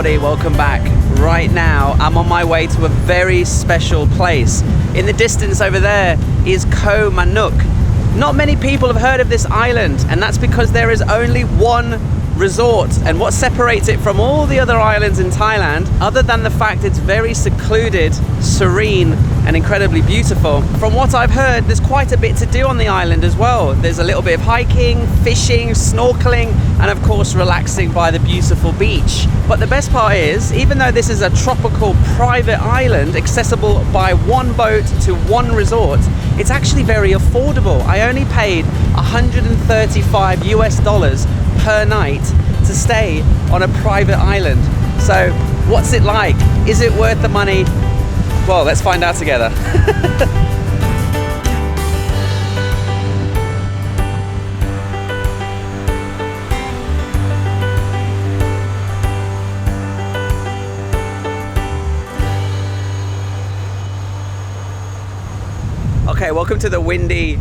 everybody, welcome back. Right now I'm on my way to a very special place. In the distance over there is Koh Mannurk. Not many people have heard of this island, and that's because there is only one resort. And what separates it from all the other islands in Thailand, other than the fact it's very secluded, serene and incredibly beautiful, from what I've heard, there's quite a bit to do on the island as well. There's a little bit of hiking, fishing, snorkeling, and of course relaxing by the beautiful beach. But the best part is, even though this is a tropical private island accessible by one boat to one resort, it's actually very affordable. I only paid $135 US per night to stay on a private island. So what's it like? Is it worth the money? Well, let's find out together. Okay, welcome to the windy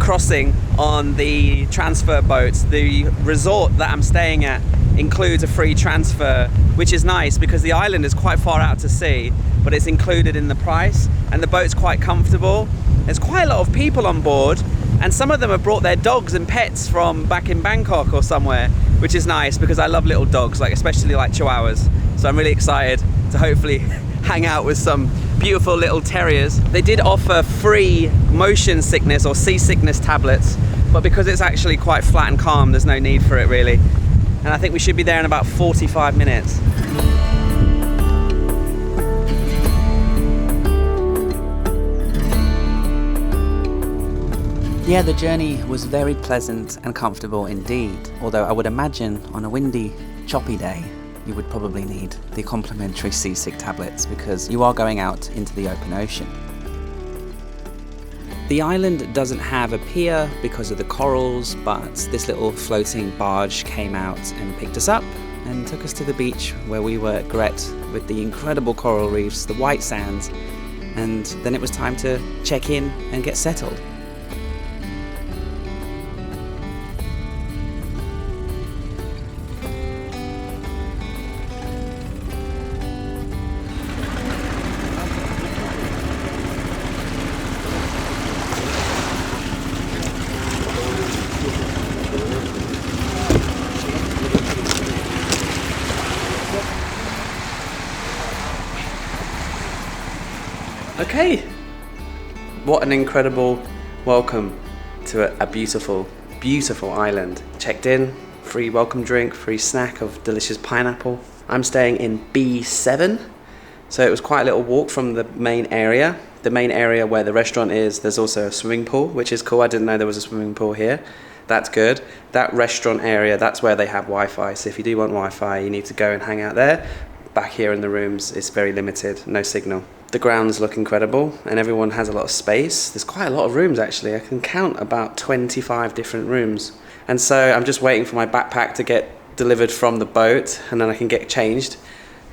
crossing on the transfer boats. The resort that I'm staying at includes a free transfer, which is nice because the island is quite far out to sea, but it's included in the price, and the boat's quite comfortable. There's quite a lot of people on board, and some of them have brought their dogs and pets from back in Bangkok or somewhere, which is nice because I love little dogs, especially like chihuahuas. So I'm really excited to hopefully hang out with some beautiful little terriers. They did offer free motion sickness or seasickness tablets, but because it's actually quite flat and calm, there's no need for it really. And I think we should be there in about 45 minutes. Yeah, the journey was very pleasant and comfortable indeed, although I would imagine on a windy, choppy day, you would probably need the complimentary seasick tablets because you are going out into the open ocean. The island doesn't have a pier because of the corals, but this little floating barge came out and picked us up and took us to the beach where we were at Gret with the incredible coral reefs, the white sands, and then it was time to check in and get settled. Okay, what an incredible welcome to a beautiful, beautiful island. Checked in, free welcome drink, free snack of delicious pineapple. I'm staying in B7, so it was quite a little walk from the main area. The main area where the restaurant is, there's also a swimming pool, which is cool. I didn't know there was a swimming pool here. That's good. That restaurant area, that's where they have Wi-Fi, so if you do want Wi-Fi, you need to go and hang out there. Back here in the rooms, it's very limited, no signal. The grounds look incredible and everyone has a lot of space. There's quite a lot of rooms actually. I can count about 25 different rooms. And so I'm just waiting for my backpack to get delivered from the boat and then I can get changed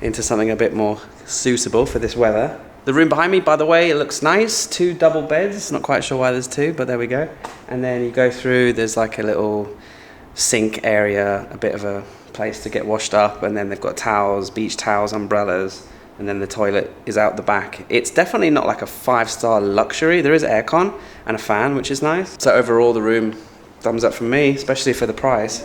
into something a bit more suitable for this weather. The room behind me, by the way, it looks nice. 2 double beds. Not quite sure why there's 2, but there we go. And then you go through, there's like a little sink area, a bit of a place to get washed up, and then they've got towels, beach towels, umbrellas, and then the toilet is out the back. It's definitely not like a 5-star luxury. There is aircon and a fan, which is nice. So overall, the room, thumbs up from me, especially for the price.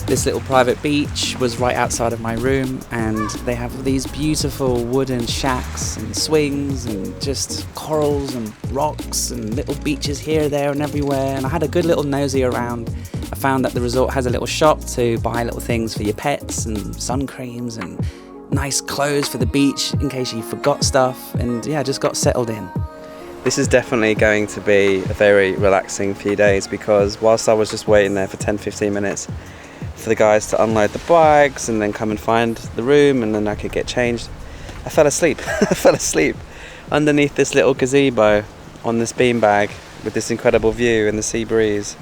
This little private beach was right outside of my room, and they have these beautiful wooden shacks and swings and just corals and rocks and little beaches here, there and everywhere. And I had a good little nosy around. I found that the resort has a little shop to buy little things for your pets and sun creams and nice clothes for the beach in case you forgot stuff, and yeah, just got settled in. This is definitely going to be a very relaxing few days because whilst I was just waiting there for 10-15 minutes for the guys to unload the bags and then come and find the room and then I could get changed, I fell asleep. I fell asleep underneath this little gazebo on this beanbag with this incredible view and the sea breeze.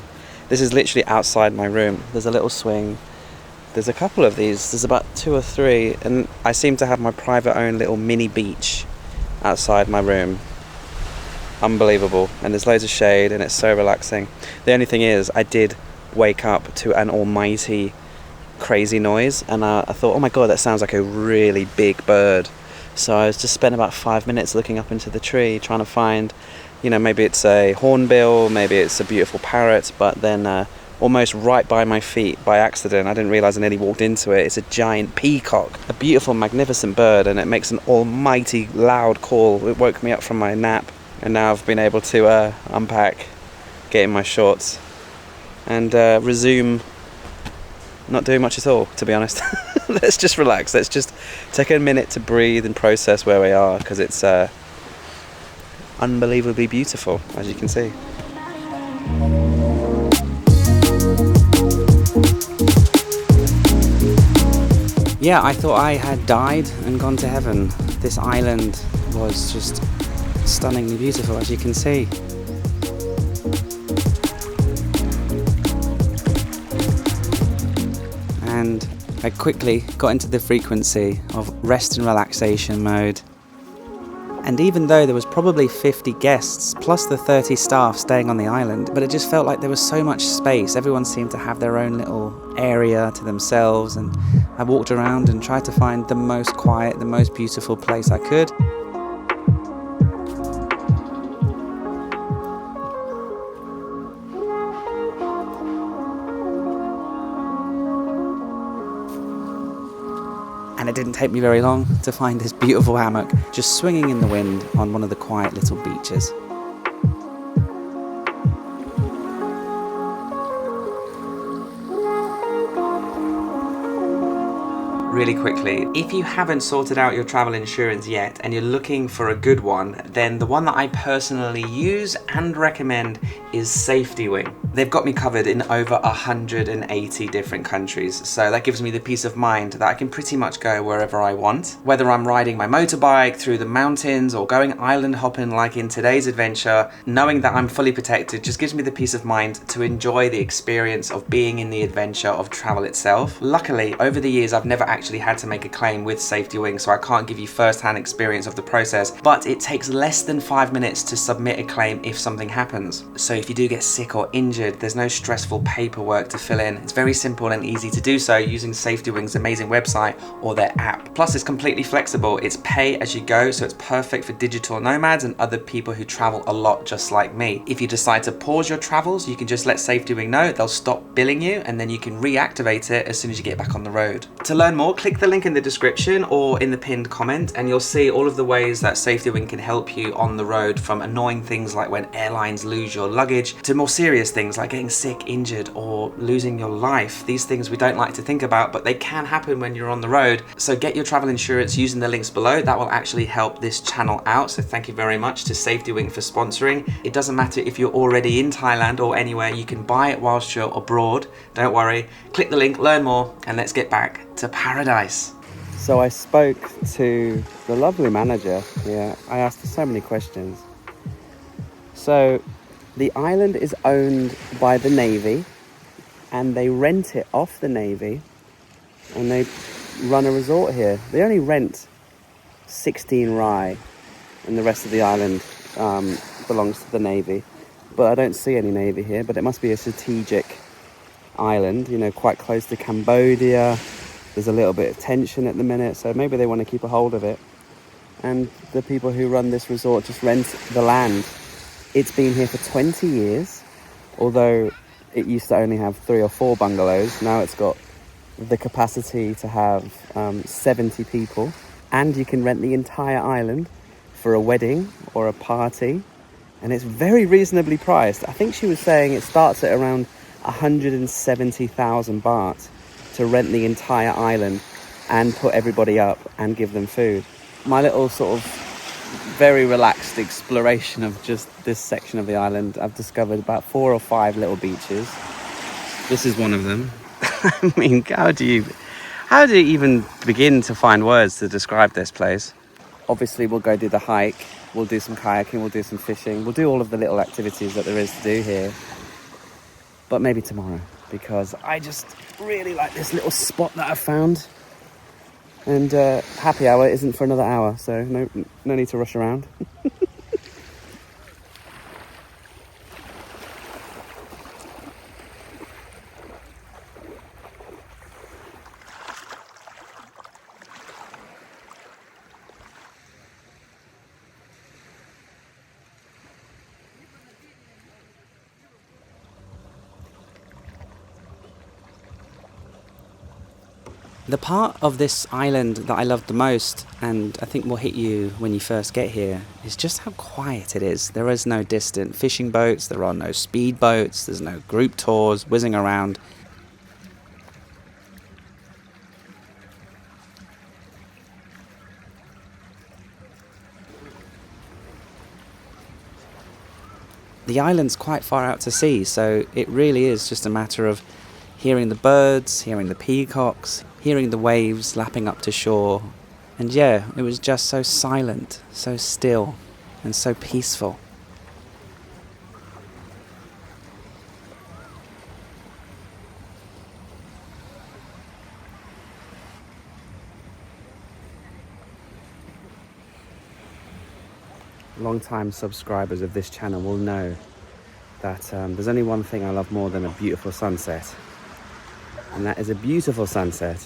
This is literally outside my room. There's a little swing. There's a couple of these. There's about 2 or 3, and I seem to have my private own little mini beach outside my room. unbelievable, and there's loads of shade and it's so relaxing. The only thing is, I did wake up to an almighty crazy noise, and I thought, oh my god, that sounds like a really big bird. So I was just spent about 5 minutes looking up into the tree trying to find, maybe it's a hornbill, maybe it's a beautiful parrot, but then almost right by my feet by accident, I didn't realise I nearly walked into it, it's a giant peacock, a beautiful magnificent bird, and it makes an almighty loud call. It woke me up from my nap, and now I've been able to unpack, get in my shorts, and resume not doing much at all, to be honest. Let's just relax. Let's just take a minute to breathe and process where we are, because it's unbelievably beautiful, as you can see. Yeah, I thought I had died and gone to heaven. This island was just stunningly beautiful, as you can see. And I quickly got into the frequency of rest and relaxation mode. And even though there was probably 50 guests, plus the 30 staff staying on the island, but it just felt like there was so much space. Everyone seemed to have their own little area to themselves, and I walked around and tried to find the most quiet, the most beautiful place I could. And it didn't take me very long to find this beautiful hammock just swinging in the wind on one of the quiet little beaches. Really quickly, if you haven't sorted out your travel insurance yet and you're looking for a good one, then the one that I personally use and recommend is Safety Wing. They've got me covered in over 180 different countries, so that gives me the peace of mind that I can pretty much go wherever I want. Whether I'm riding my motorbike through the mountains or going island hopping like in today's adventure, knowing that I'm fully protected just gives me the peace of mind to enjoy the experience of being in the adventure of travel itself. Luckily, over the years I've never actually had to make a claim with Safety Wing, so I can't give you first-hand experience of the process, but it takes less than 5 minutes to submit a claim if something happens. So if you do get sick or injured, there's no stressful paperwork to fill in. It's very simple and easy to do so using Safety Wing's amazing website or their app. Plus, it's completely flexible. It's pay as you go, so it's perfect for digital nomads and other people who travel a lot just like me. If you decide to pause your travels, you can just let Safety Wing know. They'll stop billing you, and then you can reactivate it as soon as you get back on the road. To learn more, click the link in the description or in the pinned comment, and you'll see all of the ways that Safety Wing can help you on the road, from annoying things like when airlines lose your luggage to more serious things like getting sick, injured, or losing your life. These things we don't like to think about, but they can happen when you're on the road. So get your travel insurance using the links below. That will actually help this channel out. So thank you very much to Safety Wing for sponsoring. It doesn't matter if you're already in Thailand or anywhere, you can buy it whilst you're abroad. Don't worry. Click the link, learn more, and let's get back to paradise. So I spoke to the lovely manager. Yeah, I asked her so many questions. So the island is owned by the Navy, and they rent it off the Navy, and they run a resort here. They only rent 16 rai, and the rest of the island belongs to the Navy. But I don't see any Navy here, but it must be a strategic island, quite close to Cambodia. There's a little bit of tension at the minute, so maybe they want to keep a hold of it. And the people who run this resort just rent the land. It's been here for 20 years, although it used to only have 3 or 4 bungalows. Now it's got the capacity to have 70 people, and you can rent the entire island for a wedding or a party, and it's very reasonably priced. I think she was saying it starts at around 170,000 baht to rent the entire island and put everybody up and give them food. My little sort of very relaxed exploration of just this section of the island, I've discovered about 4 or 5 little beaches. This is one of them. I mean, how do you even begin to find words to describe this place? Obviously, we'll go do the hike, we'll do some kayaking, we'll do some fishing, we'll do all of the little activities that there is to do here. But maybe tomorrow, because I just really like this little spot that I've found. And happy hour isn't for another hour, so no need to rush around. The part of this island that I loved the most, and I think will hit you when you first get here, is just how quiet it is. There is no distant fishing boats, there are no speed boats, there's no group tours whizzing around. The island's quite far out to sea, so it really is just a matter of hearing the birds, hearing the peacocks, hearing the waves lapping up to shore. And yeah, it was just so silent, so still, and so peaceful. Long-time subscribers of this channel will know that there's only one thing I love more than a beautiful sunset, and that is a beautiful sunset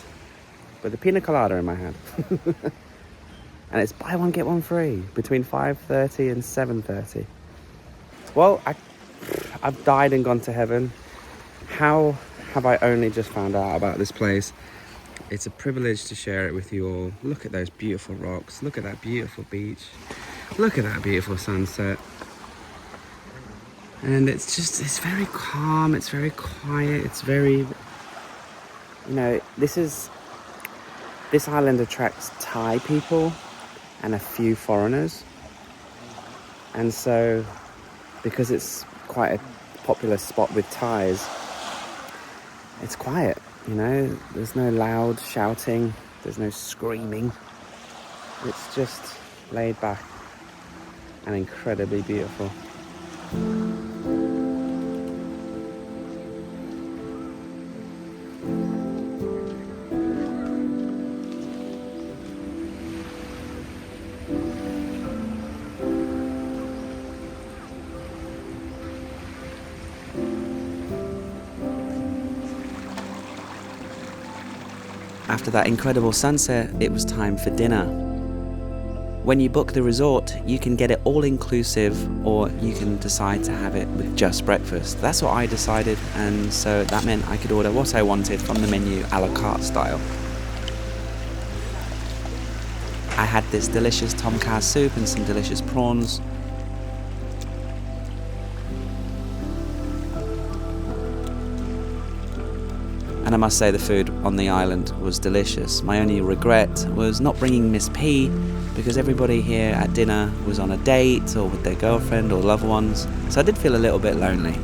with a pina colada in my hand. And it's buy one get one free between 5:30 and 7:30. Well, I've died and gone to heaven. How have I only just found out about this place? It's a privilege to share it with you all. Look at those beautiful rocks, look at that beautiful beach, look at that beautiful sunset. And it's very calm, it's very quiet, it's very, this island attracts Thai people and a few foreigners. And so, because it's quite a popular spot with Thais, it's quiet, there's no loud shouting, there's no screaming. It's just laid back and incredibly beautiful. After that incredible sunset, it was time for dinner. When you book the resort, you can get it all inclusive, or you can decide to have it with just breakfast. That's what I decided, and so that meant I could order what I wanted from the menu a la carte style. I had this delicious tom kha soup and some delicious prawns. And I must say the food on the island was delicious. My only regret was not bringing Miss P, because everybody here at dinner was on a date or with their girlfriend or loved ones, so I did feel a little bit lonely.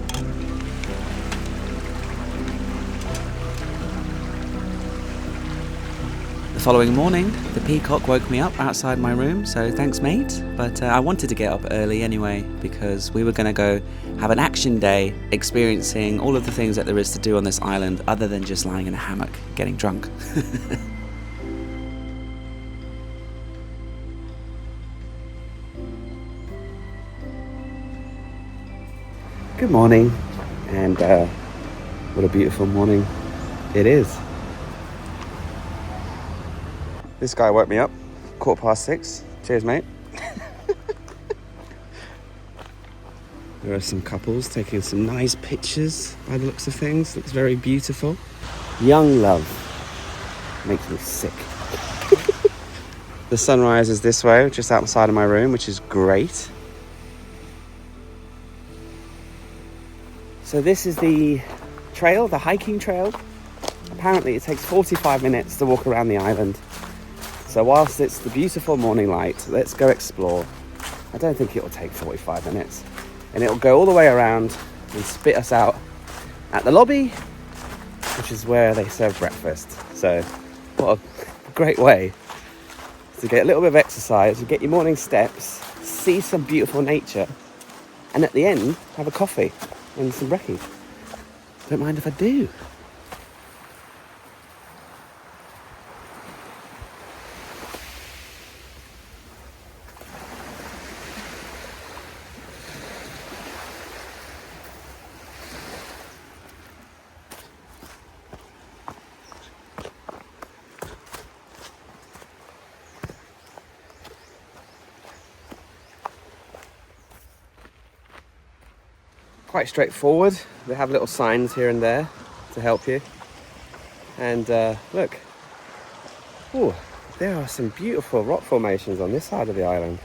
The following morning, the peacock woke me up outside my room, so thanks mate, but I wanted to get up early anyway, because we were going to go have an action day experiencing all of the things that there is to do on this island other than just lying in a hammock getting drunk. Good morning, and what a beautiful morning it is. This guy woke me up, 6:15. Cheers, mate. There are some couples taking some nice pictures by the looks of things. Looks very beautiful. Young love. Makes me sick. The sunrise is this way, just outside of my room, which is great. So this is the trail, the hiking trail. Apparently it takes 45 minutes to walk around the island. So whilst it's the beautiful morning light, let's go explore. I don't think it'll take 45 minutes. And it'll go all the way around and spit us out at the lobby, which is where they serve breakfast. So what a great way to get a little bit of exercise, to get your morning steps, see some beautiful nature, and at the end, have a coffee and some brekkie. Don't mind if I do. Quite straightforward. They have little signs here and there to help you. And look, Oh, there are some beautiful rock formations on this side of the island.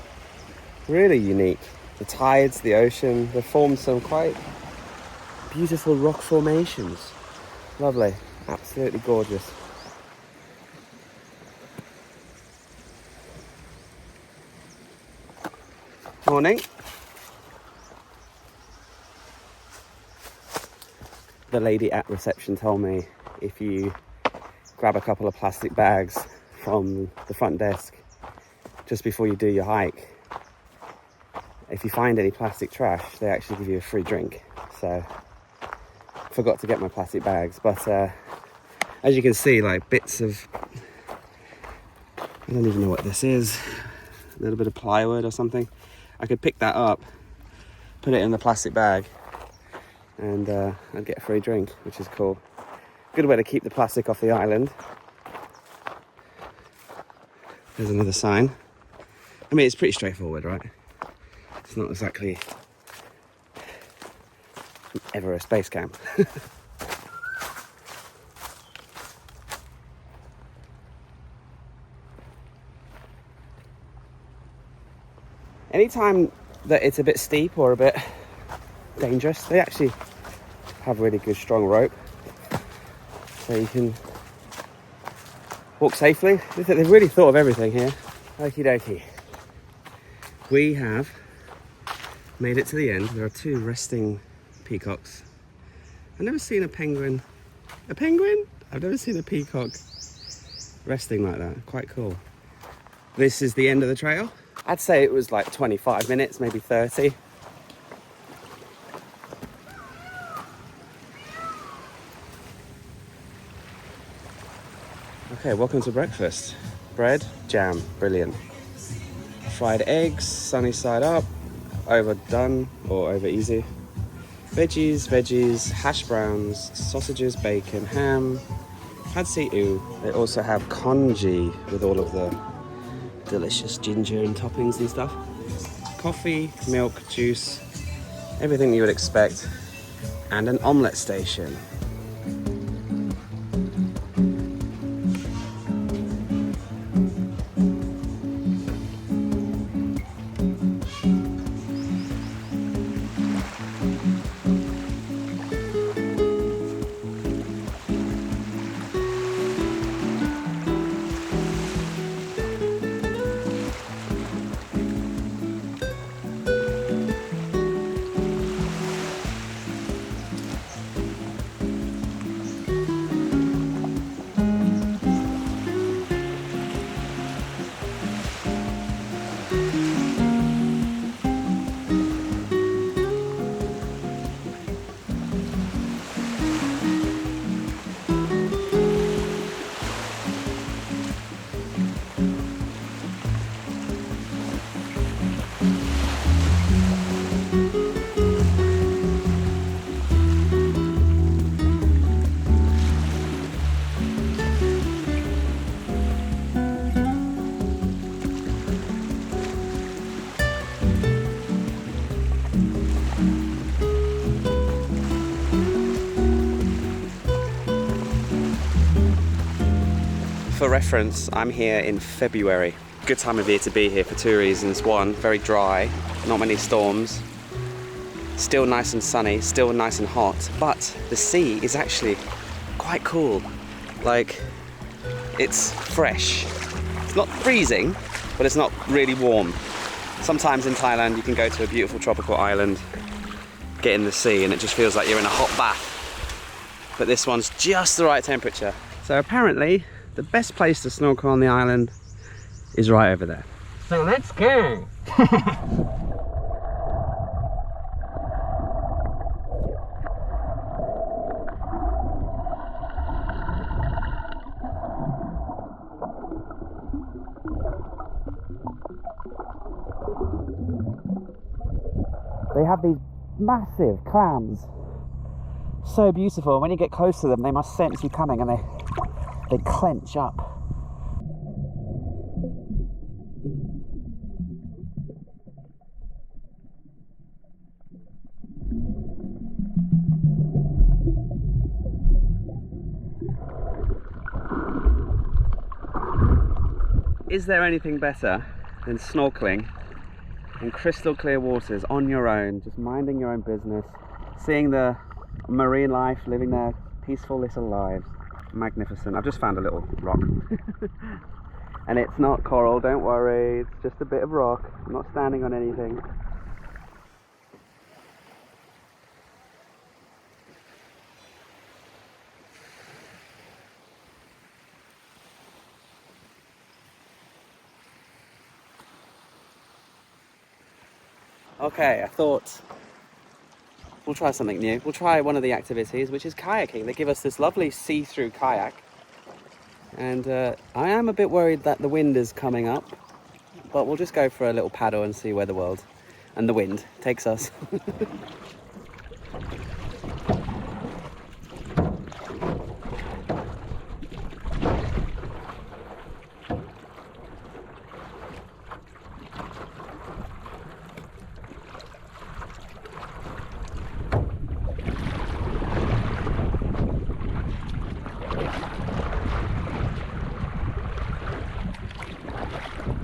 Really unique. The tides, the ocean, they've formed some quite beautiful rock formations. Lovely, absolutely gorgeous. Morning. The lady at reception told me if you grab a couple of plastic bags from the front desk just before you do your hike, if you find any plastic trash, they actually give you a free drink. So I forgot to get my plastic bags, but as you can see, like bits of, I don't even know what this is, a little bit of plywood or something. I could pick that up, put it in the plastic bag, and I'd get a free drink, which is cool. Good way to keep the plastic off the island. There's another sign. I mean, it's pretty straightforward, right? It's not exactly ever a space camp. Anytime that it's a bit steep or a bit dangerous, they actually have really good strong rope, so you can walk safely. They've really thought of everything here. Okie dokie. We have made it to the end. There are 2 resting peacocks. I've never seen a penguin. A penguin? I've never seen a peacock resting like that. Quite cool. This is the end of the trail. I'd say it was like 25 minutes, maybe 30. Okay, welcome to breakfast. Bread, jam, brilliant. Fried eggs, sunny side up, overdone or over easy. Veggies, hash browns, sausages, bacon, ham, pad see ew. They also have congee with all of the delicious ginger and toppings and stuff. Coffee, milk, juice, everything you would expect, and an omelette station. For reference, I'm here in February. Good time of year to be here for 2 reasons. 1, very dry, not many storms, still nice and sunny, still nice and hot, but the sea is actually quite cool. Like, it's fresh. It's not freezing, but it's not really warm. Sometimes in Thailand you can go to a beautiful tropical island, get in the sea, and it just feels like you're in a hot bath. But this one's just the right temperature. So apparently, the best place to snorkel on the island is right over there. So let's go! They have these massive clams. So beautiful. When you get close to them, they must sense you coming and they clench up. Is there anything better than snorkeling in crystal clear waters on your own, just minding your own business, seeing the marine life, living their peaceful little lives? Magnificent. I've just found a little rock. And it's not coral, don't worry, it's just a bit of rock. I'm not standing on anything. Okay, I thought we'll try something new. We'll try one of the activities, which is kayaking. They give us this lovely see-through kayak. And I am a bit worried that the wind is coming up, but we'll just go for a little paddle and see where the world and the wind takes us.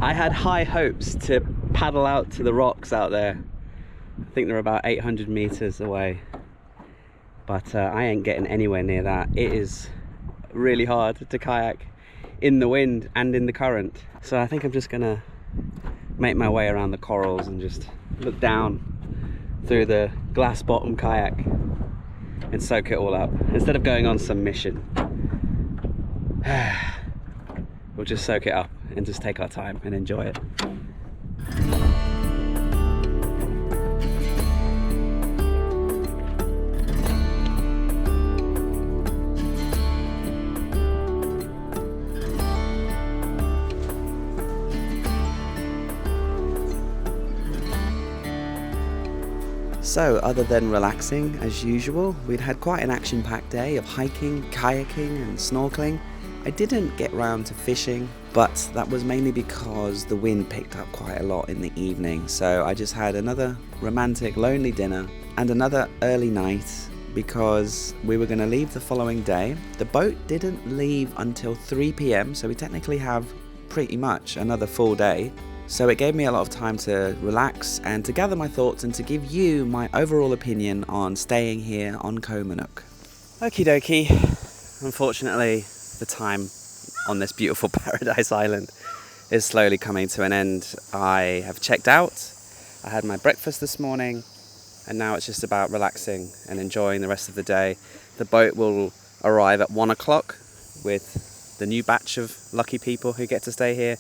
I had high hopes to paddle out to the rocks out there. I think they're about 800 meters away, but I ain't getting anywhere near that. It is really hard to kayak in the wind and in the current. So I think I'm just gonna make my way around the corals and just look down through the glass bottom kayak and soak it all up instead of going on some mission. We'll just soak it up and just take our time and enjoy it. So, other than relaxing as usual, we'd had quite an action-packed day of hiking, kayaking and snorkeling. I didn't get round to fishing, but that was mainly because the wind picked up quite a lot in the evening. So I just had another romantic, lonely dinner and another early night because we were going to leave the following day. The boat didn't leave until 3 p.m, so we technically have pretty much another full day. So it gave me a lot of time to relax and to gather my thoughts and to give you my overall opinion on staying here on Koh Mannurk. Okie dokie. Unfortunately, the time on this beautiful paradise island is slowly coming to an end. I have checked out, I had my breakfast this morning, and now it's just about relaxing and enjoying the rest of the day. The boat will arrive at 1 o'clock with the new batch of lucky people who get to stay here,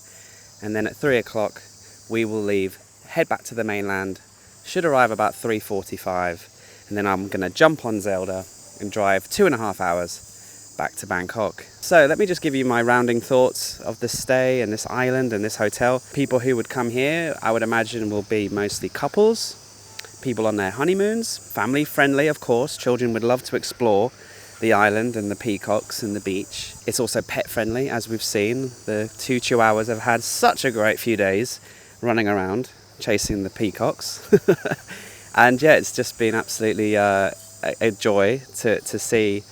and then at 3 o'clock we will leave, head back to the mainland, should arrive about 3:45, and then I'm going to jump on Zelda and drive 2.5 hours back to Bangkok. So let me just give you my rounding thoughts of this stay and this island and this hotel. People who would come here, I would imagine, will be mostly couples, people on their honeymoons, family friendly of course. Children would love to explore the island and the peacocks and the beach. It's also pet friendly, as we've seen. The 2 chihuahuas have had such a great few days running around chasing the peacocks. And yeah, it's just been absolutely a joy to see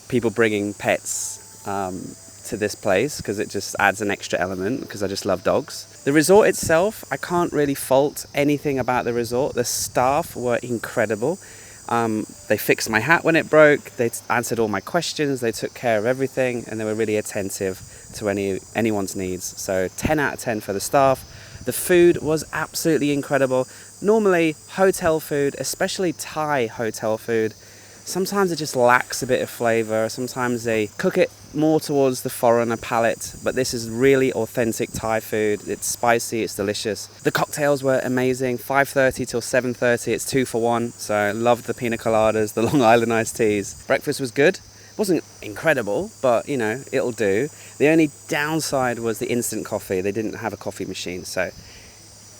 people bringing pets to this place, because it just adds an extra element, because I just love dogs. The resort itself, I can't really fault anything about the resort. The staff were incredible. They fixed my hat when it broke, they answered all my questions, they took care of everything, and they were really attentive to anyone's needs. So 10 out of 10 for the staff. The food was absolutely incredible. Normally hotel food, especially Thai hotel food, sometimes it just lacks a bit of flavour. Sometimes they cook it more towards the foreigner palate, but this is really authentic Thai food. It's spicy, it's delicious. The cocktails were amazing. 5:30 till 7:30, it's 2 for 1. So I loved the pina coladas, the Long Island iced teas. Breakfast was good. Wasn't incredible, but you know, it'll do. The only downside was the instant coffee. They didn't have a coffee machine, so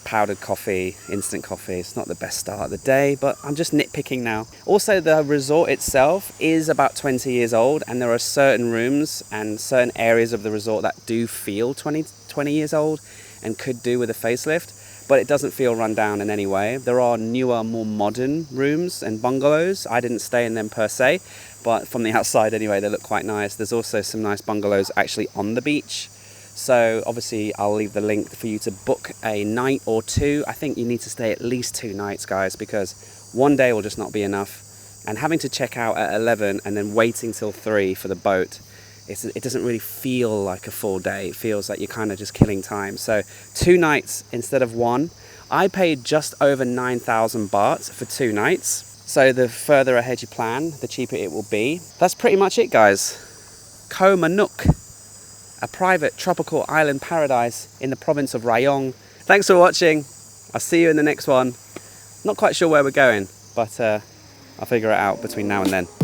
powdered coffee, instant coffee, it's not the best start of the day, but I'm just nitpicking now. Also, the resort itself is about 20 years old, and there are certain rooms and certain areas of the resort that do feel 20 years old and could do with a facelift, but it doesn't feel run down in any way. There are newer, more modern rooms and bungalows. I didn't stay in them per se, but from the outside anyway, they look quite nice. There's also some nice bungalows actually on the beach. So obviously I'll leave the link for you to book a night or two. I think you need to stay at least 2 nights, guys, because one day will just not be enough. And having to check out at 11 and then waiting till 3 for the boat, it doesn't really feel like a full day. It feels like you're kind of just killing time. So 2 nights instead of 1. I paid just over 9,000 baht for 2 nights. So the further ahead you plan, the cheaper it will be. That's pretty much it, guys. Koh Mannurk, a private tropical island paradise in the province of Rayong. Thanks for watching. I'll see you in the next one. Not quite sure where we're going, but I'll figure it out between now and then.